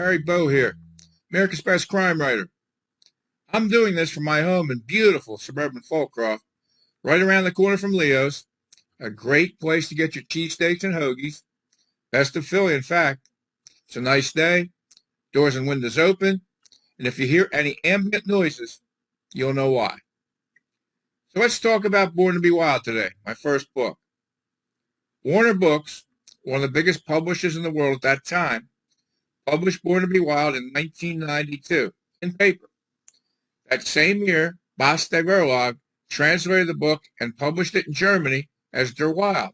Barry Bow here, America's Best Crime Writer. I'm doing this from my home in beautiful suburban Fallcroft, right around the corner from Leo's. A great place to get your cheesesteaks and hoagies. Best of Philly, in fact. It's a nice day, doors and windows open, and if you hear any ambient noises, you'll know why. So let's talk about Born to Be Wild today, my first book. Warner Books, one of the biggest publishers in the world at that time, published Born to Be Wild in 1992 in paper. That same year, Bastei Verlag translated the book and published it in Germany as Der Wild.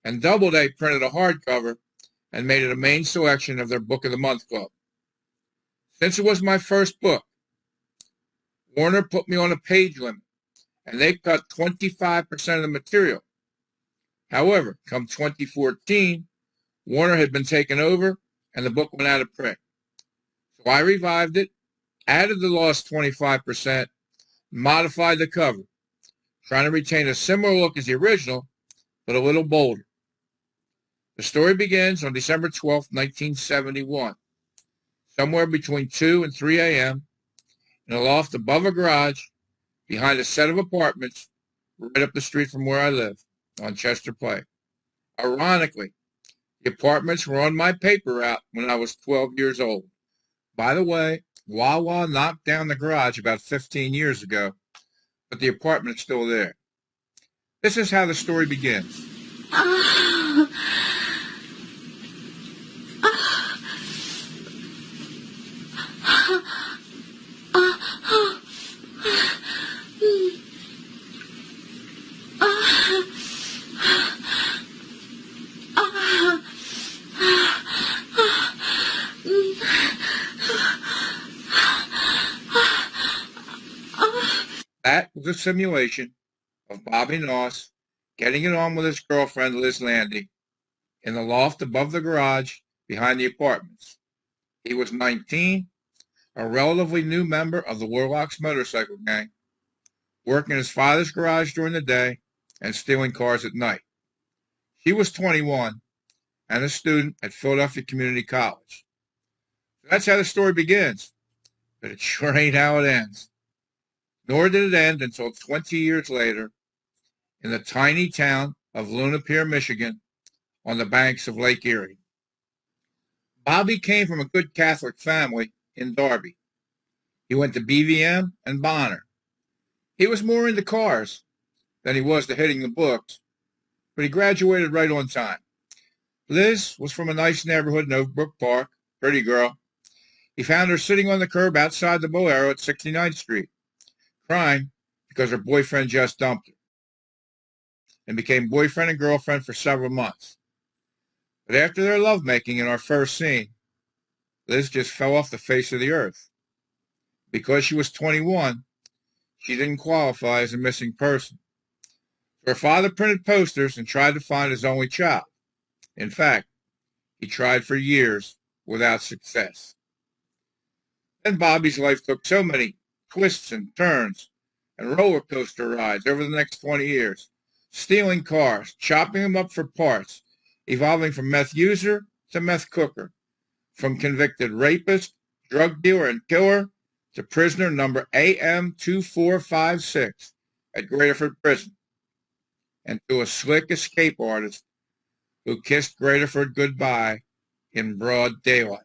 And Doubleday printed a hardcover and made it a main selection of their Book of the Month Club. Since it was my first book, Warner put me on a page limit, and they cut 25% of the material. However, come 2014, Warner had been taken over, and the book went out of print. So I revived it, added the lost 25%, modified the cover, trying to retain a similar look as the original, but a little bolder. The story begins on December 12, 1971, somewhere between 2 and 3 a.m., in a loft above a garage behind a set of apartments right up the street from where I live, on Chester Pike. Ironically, the apartments were on my paper route when I was 12 years old. By the way, Wawa knocked down the garage about 15 years ago, but the apartment is still there. This is how the story begins. That was a simulation of Bobby Noss getting it on with his girlfriend Liz Landy in the loft above the garage behind the apartments. He was 19, a relatively new member of the Warlocks motorcycle gang, working in his father's garage during the day and stealing cars at night. She was 21 and a student at Philadelphia Community College. So that's how the story begins, but it sure ain't how it ends. Nor did it end until 20 years later in the tiny town of Luna Pier, Michigan, on the banks of Lake Erie. Bobby came from a good Catholic family in Darby. He went to BVM and Bonner. He was more into cars than he was to hitting the books, but he graduated right on time. Liz was from a nice neighborhood in Overbrook Park, pretty girl. He found her sitting on the curb outside the Bolero at 69th Street, crying because her boyfriend just dumped her, and became boyfriend and girlfriend for several months. But after their lovemaking in our first scene, Liz just fell off the face of the earth. Because she was 21, she didn't qualify as a missing person. So her father printed posters and tried to find his only child. In fact, he tried for years without success. Then Bobby's life took so many twists and turns and roller coaster rides over the next 20 years, stealing cars, chopping them up for parts, evolving from meth user to meth cooker, from convicted rapist, drug dealer, and killer to prisoner number AM2456 at Graterford Prison, and to a slick escape artist who kissed Graterford goodbye in broad daylight,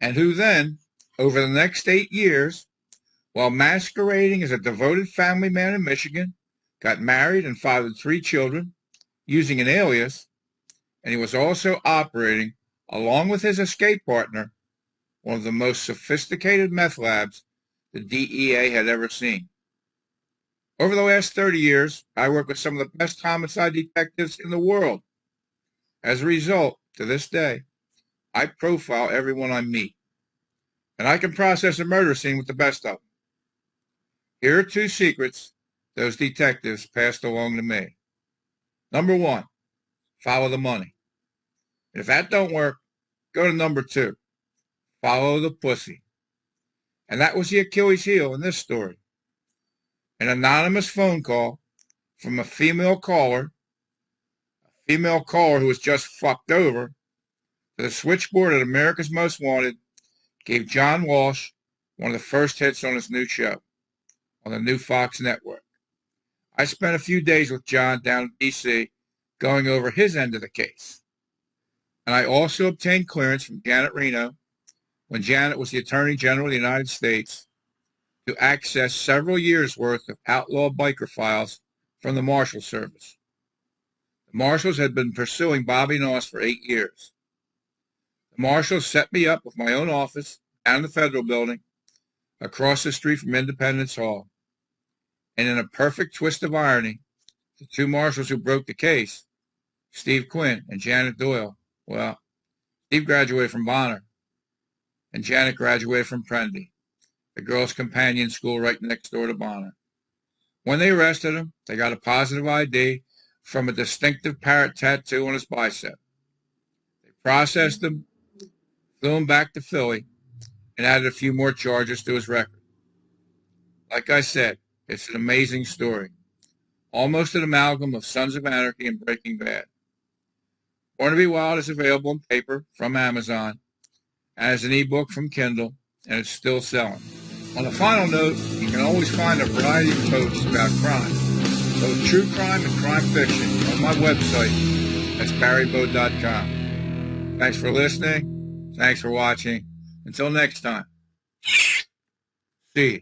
and who then, over the next 8 years, while masquerading as a devoted family man in Michigan, got married and fathered 3 children using an alias, and he was also operating, along with his escape partner, one of the most sophisticated meth labs the DEA had ever seen. Over the last 30 years, I worked with some of the best homicide detectives in the world. As a result, to this day, I profile everyone I meet, and I can process a murder scene with the best of them. Here are 2 secrets those detectives passed along to me. Number 1, follow the money. And if that don't work, go to number 2, follow the pussy. And that was the Achilles heel in this story. An anonymous phone call from a female caller who was just fucked over, The switchboard at America's Most Wanted gave John Walsh one of the first hits on his new show on the new Fox network. I spent a few days with John down in D.C. going over his end of the case. And I also obtained clearance from Janet Reno, when Janet was the Attorney General of the United States, to access several years' worth of outlaw biker files from the Marshal Service. The Marshals had been pursuing Bobby Noss for 8 years. The Marshals set me up with my own office down in the Federal Building, across the street from Independence Hall. And in a perfect twist of irony, the two marshals who broke the case, Steve Quinn and Janet Doyle, well, Steve graduated from Bonner, and Janet graduated from Prendy, the girls' companion school right next door to Bonner. When they arrested him, they got a positive ID from a distinctive parrot tattoo on his bicep. They processed him, flew him back to Philly, and added a few more charges to his record. Like I said, it's an amazing story. Almost an amalgam of Sons of Anarchy and Breaking Bad. Born to Be Wild is available in paper from Amazon and as an ebook from Kindle, and it's still selling. On a final note, you can always find a variety of posts about crime, both true crime and crime fiction, on my website. That's barrybo.com. Thanks for listening. Thanks for watching. Until next time. See you.